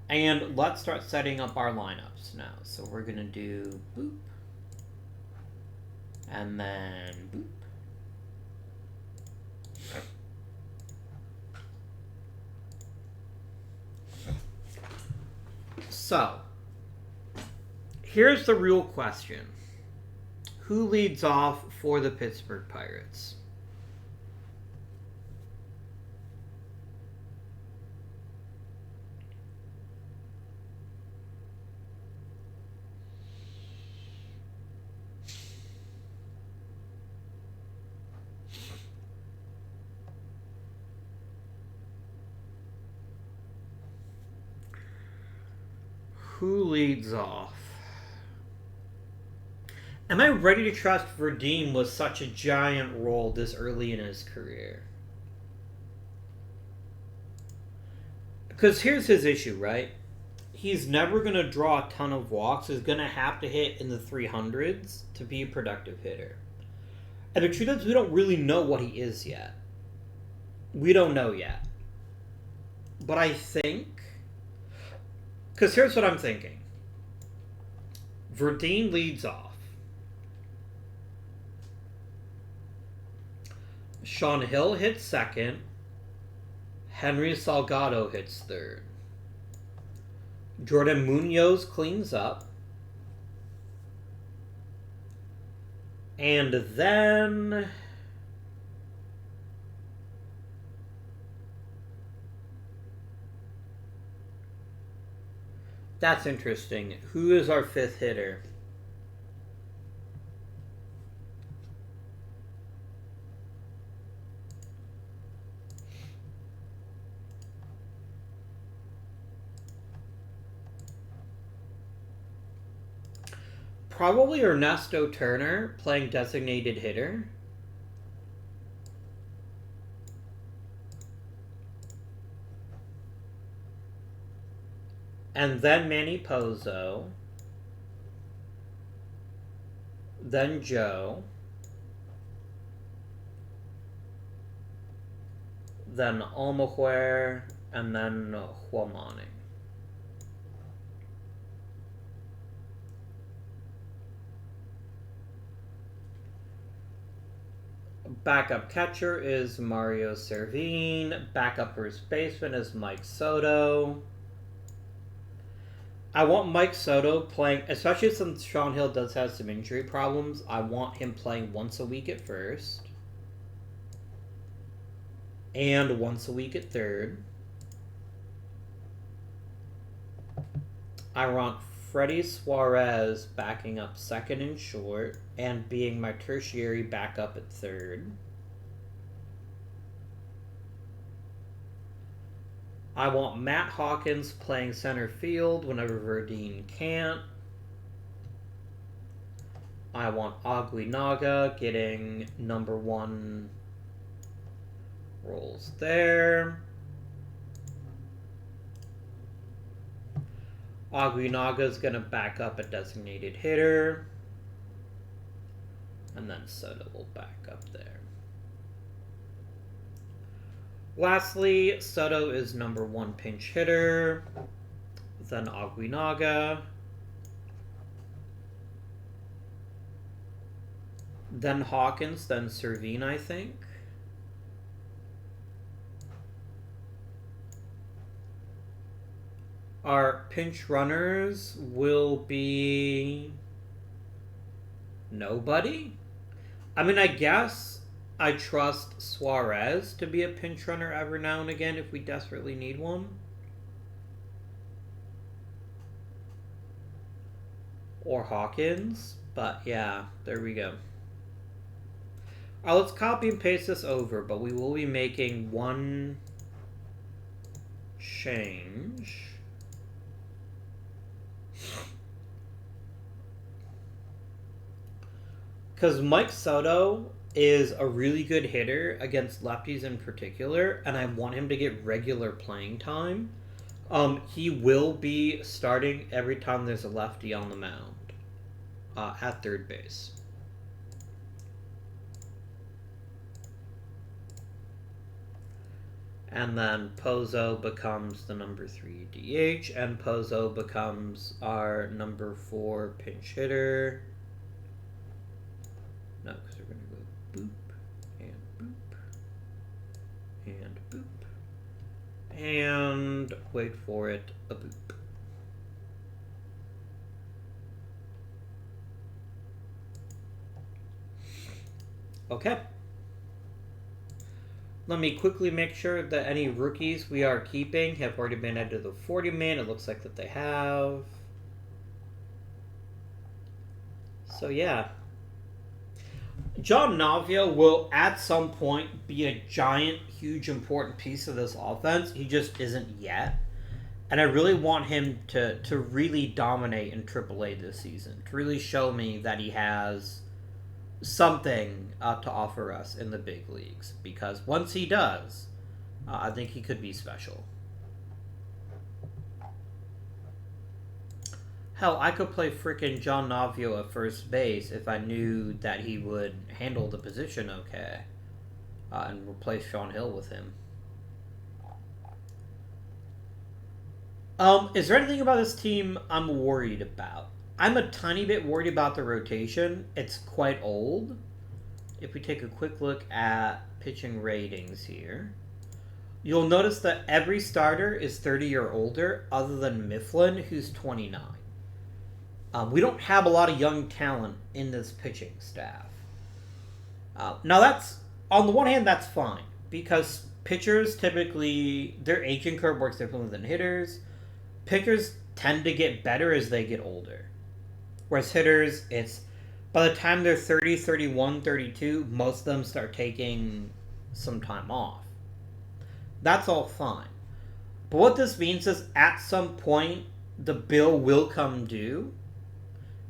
And let's start setting up our lineups now. So we're going to do boop. And then boop. So, here's the real question. Who leads off for the Pittsburgh Pirates? Who leads off? Am I ready to trust Verdeen with such a giant role this early in his career? Because here's his issue, right? He's never going to draw a ton of walks. He's going to have to hit in the 300s to be a productive hitter. And the truth is, we don't really know what he is yet. We don't know yet. But I think... Because here's what I'm thinking. Verdeen leads off. Sean Hill hits second. Henry Salgado hits third. Jordan Munoz cleans up. And then... That's interesting. Who is our fifth hitter? Probably Ernesto Turner playing designated hitter. And then Manny Pozo. Then Joe. Then Almaguer. And then Huamani. Backup catcher is Mario Servine. Backup first baseman is Mike Soto. I want Mike Soto playing, especially since Sean Hill does have some injury problems, I want him playing once a week at first. And once a week at third. I want Freddie Suarez backing up second and short and being my tertiary backup at third. I want Matt Hawkins playing center field whenever Verdeen can't. I want Aguinaga getting number one roles there. Aguinaga's going to back up a designated hitter. And then Soto will back up there. Lastly, Soto is number one pinch hitter. Then Aguinaga. Then Hawkins, then Servine, I think. Our pinch runners will be nobody. I mean, I guess I trust Suarez to be a pinch runner every now and again if we desperately need one. Or Hawkins. But yeah, there we go. Let's copy and paste this over, but we will be making one change. Because Mike Soto is a really good hitter against lefties in particular, and I want him to get regular playing time. He will be starting every time there's a lefty on the mound at third base. And then Pozo becomes the number 3 DH, and Pozo becomes our number 4 pinch hitter. No, because we're going to go boop, and boop, and boop. And wait for it, a boop. Okay. Let me quickly make sure that any rookies we are keeping have already been added to the 40-man. It looks like that they have. So yeah. John Navia will at some point be a giant, huge, important piece of this offense. He just isn't yet. And I really want him to really dominate in AAA this season. To really show me that he has something to offer us in the big leagues. Because once he does, I think he could be special. Hell, I could play frickin' John Navio at first base if I knew that he would handle the position okay. And replace Sean Hill with him. Is there anything about this team I'm worried about? I'm a tiny bit worried about the rotation. It's quite old. If we take a quick look at pitching ratings here, you'll notice that every starter is 30 or older other than Mifflin, who's 29. We don't have a lot of young talent in this pitching staff. Now that's, on the one hand, that's fine, because pitchers typically, their aging curve works differently than hitters. Pitchers tend to get better as they get older. Whereas hitters, it's by the time they're 30, 31, 32, most of them start taking some time off. That's all fine. But what this means is at some point, the bill will come due.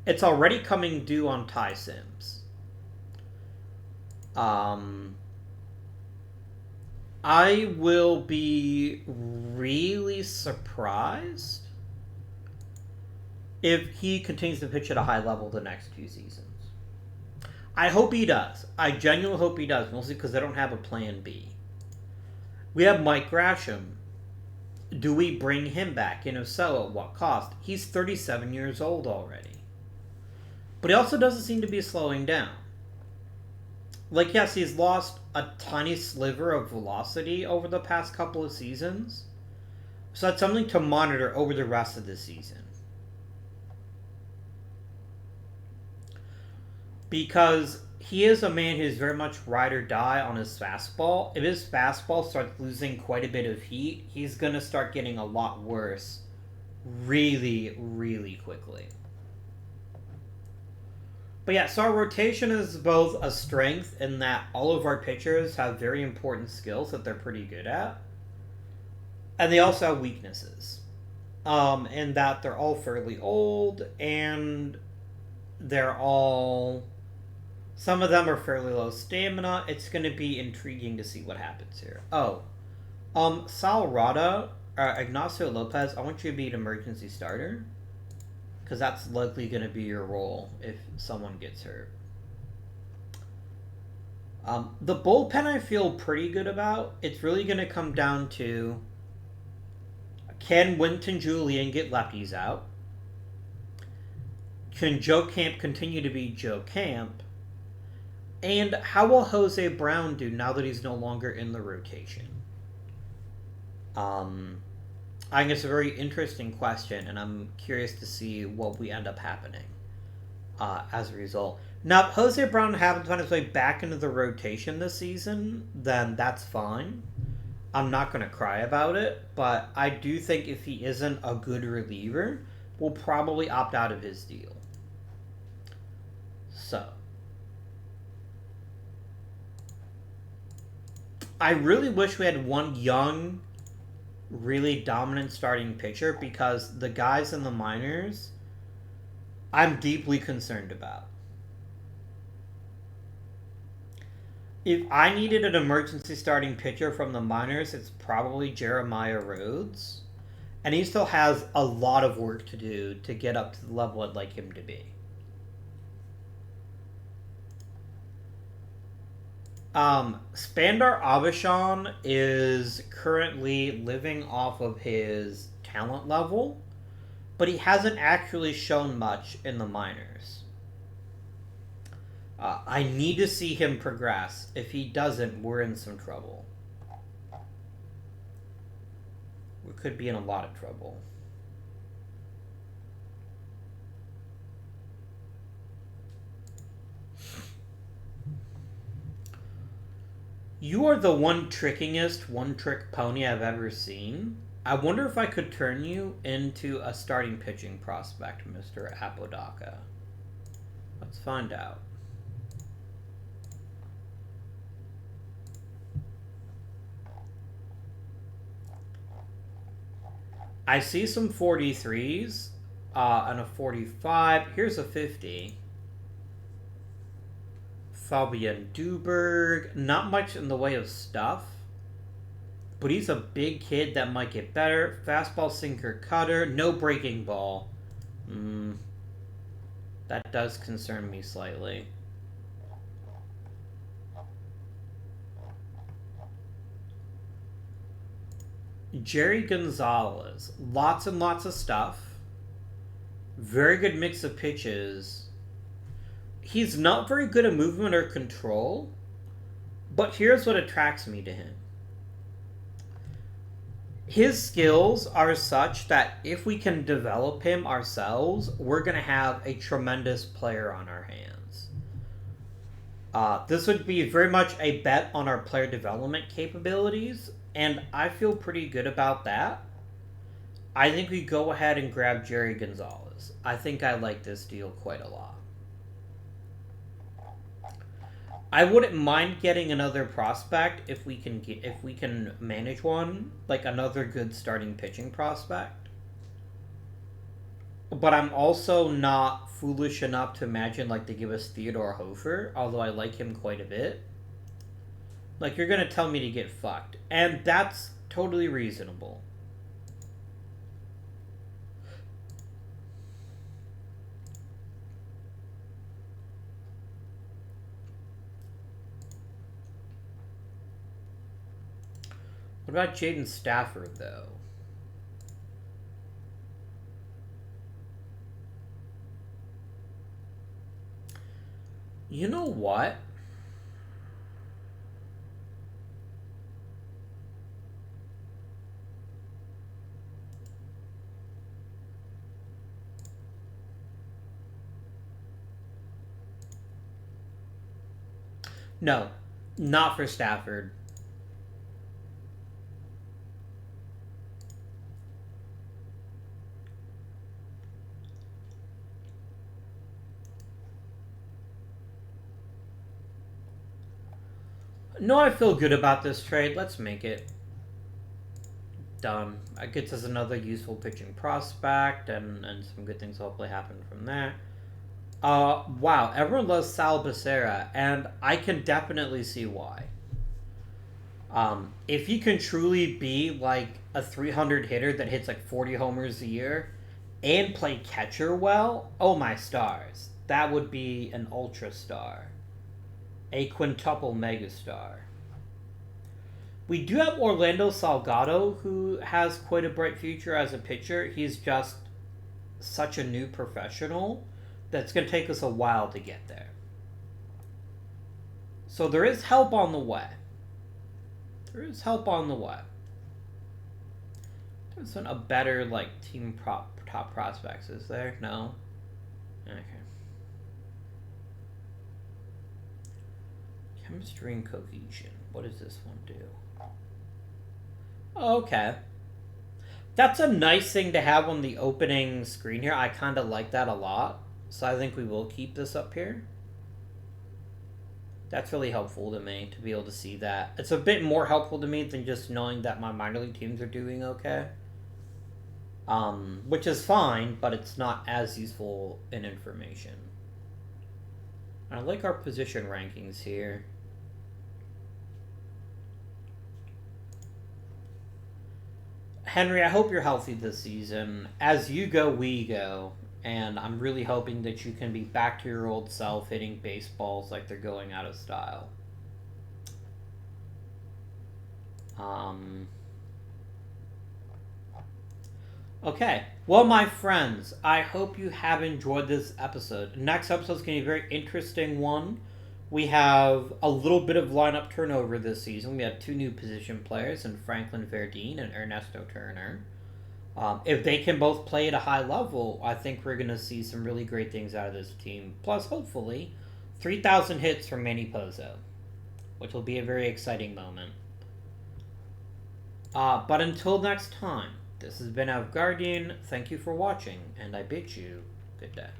It's already coming due on Ty Sims. I will be really surprised if he continues to pitch at a high level the next 2 seasons. I hope he does. I genuinely hope he does, mostly because I don't have a plan B. We have Mike Grasham. Do we bring him back? And if so, at what cost? He's 37 years old already. But he also doesn't seem to be slowing down. Like, yes, he's lost a tiny sliver of velocity over the past couple of seasons. So that's something to monitor over the rest of the season. Because he is a man who's very much ride or die on his fastball. If his fastball starts losing quite a bit of heat, he's going to start getting a lot worse really, really quickly. But yeah, so our rotation is both a strength in that all of our pitchers have very important skills that they're pretty good at. And they also have weaknesses. In that they're all fairly old and they're all... Some of them are fairly low stamina. It's going to be intriguing to see what happens here. Sal Rada, Ignacio Lopez, I want you to be an emergency starter. Because that's likely going to be your role if someone gets hurt. The bullpen I feel pretty good about. It's really going to come down to, can Winton Julian get lefties out? Can Joe Camp continue to be Joe Camp? And how will Jose Brown do now that he's no longer in the rotation? I think it's a very interesting question, and I'm curious to see what we end up happening as a result. Now, if Jose Brown happens to find his way back into the rotation this season, then that's fine. I'm not going to cry about it, but I do think if he isn't a good reliever, we'll probably opt out of his deal. So, I really wish we had one young, really dominant starting pitcher, because the guys in the minors, I'm deeply concerned about. If I needed an emergency starting pitcher from the minors, it's probably Jeremiah Rhodes. And he still has a lot of work to do to get up to the level I'd like him to be. Spandar Avashan is currently living off of his talent level, but he hasn't actually shown much in the minors. I need to see him progress. If he doesn't, we're in some trouble. We could be in a lot of trouble. You are the one trickingest one-trick pony I've ever seen. I wonder if I could turn you into a starting pitching prospect, Mr. Apodaca. Let's find out. I see some 43s and a 45. Here's a 50. Fabian Duberg. Not much in the way of stuff, but he's a big kid that might get better. Fastball, sinker, cutter. No breaking ball. That does concern me slightly. Jerry Gonzalez. Lots and lots of stuff. Very good mix of pitches. He's not very good at movement or control, but here's what attracts me to him. His skills are such that if we can develop him ourselves, we're going to have a tremendous player on our hands. This would be very much a bet on our player development capabilities, and I feel pretty good about that. I think we go ahead and grab Jerry Gonzalez. I think I like this deal quite a lot. I wouldn't mind getting another prospect if we can manage one, like another good starting pitching prospect. But I'm also not foolish enough to imagine like they give us Theodore Hofer, although I like him quite a bit. Like, you're gonna tell me to get fucked, and that's totally reasonable. What about Jaden Stafford, though? You know what? No, not for Stafford. No, I feel good about this trade. Let's make it. Done. It gets us another useful pitching prospect, and some good things hopefully happen from there. Wow, everyone loves Sal Becerra, and I can definitely see why. If he can truly be like a 300 hitter that hits like 40 homers a year and play catcher well, oh my stars. That would be an ultra star. A quintuple megastar. We do have Orlando Salgado, who has quite a bright future as a pitcher. He's just such a new professional that's going to take us a while to get there. So there is help on the way. There's a better like team top prospects, is there? No? Okay. Chemistry and cohesion. What does this one do? Oh, okay. That's a nice thing to have on the opening screen here. I kind of like that a lot. So I think we will keep this up here. That's really helpful to me to be able to see that. It's a bit more helpful to me than just knowing that my minor league teams are doing okay. Which is fine, but it's not as useful in information. I like our position rankings here. Henry, I hope you're healthy this season. As you go, we go. And I'm really hoping that you can be back to your old self, hitting baseballs like they're going out of style. Okay. Well, my friends, I hope you have enjoyed this episode. Next episode is going to be a very interesting one. We have a little bit of lineup turnover this season. We have 2 new position players in Franklin Verdine and Ernesto Turner. If they can both play at a high level, I think we're going to see some really great things out of this team. Plus, hopefully, 3,000 hits from Manny Pozo, which will be a very exciting moment. But until next time, this has been Guardian. Thank you for watching, and I bid you good day.